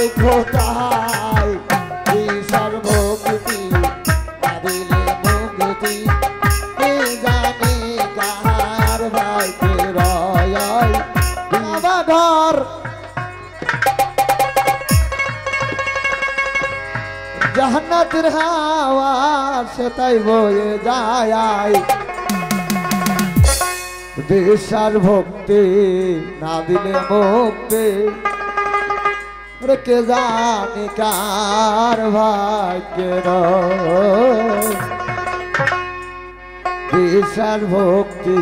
যায় কোথায় ঈশ্বর ভক্তি না দিলে মুক্তি কে জানে কার ভাইকে রয় বাবা ঘর জান্নাতের হাওয়া সে তাই বয়ে যায় দেশার ভক্তি না দিলে মুক্তি কে জানে কার ভাগ্যের দেশার ভক্তি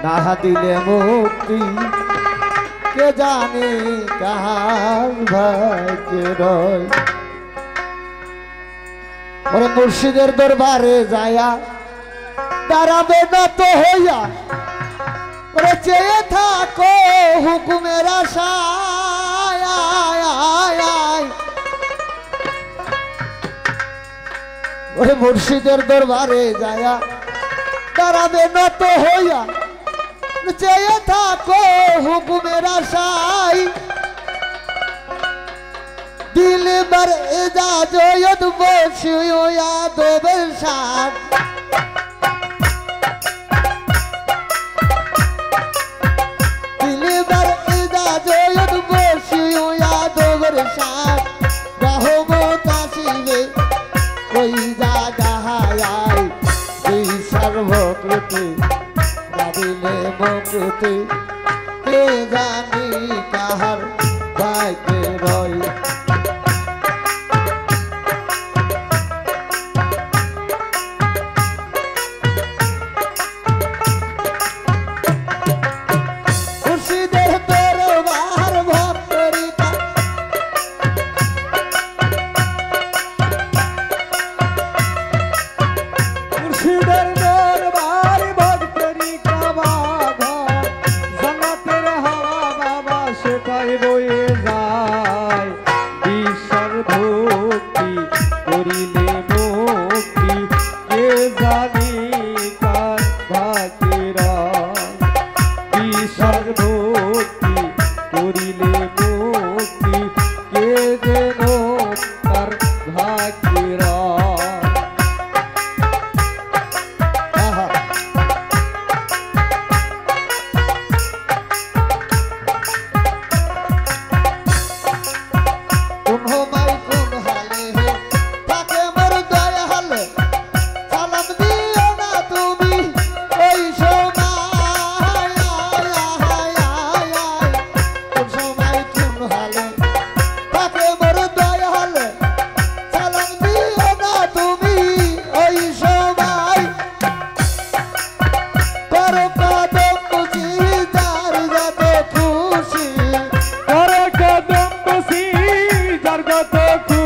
না দিলে মুক্তি কে জানে কার ভাগ্যের ওরে মুর্শিদের দরবারে যায়া দাঁড়াবে না তো হইয়া ওরে চেয়ে থাকো হুকুমের আশায় ওরে মুর্শিদের দরবারে যায়া দাঁড়াবে না তো হইয়া চেয়ে থাকো হুকুমের আশায় दिल बर इजाजत बख्शियो यादो बरसात दिल बर इजाजत बख्शियो यादो बरसात रहो मोतासिवे कोई जागा आए कोई सर्वकृति दिले मुक्ति के जानी कहर भाग्य रोई तो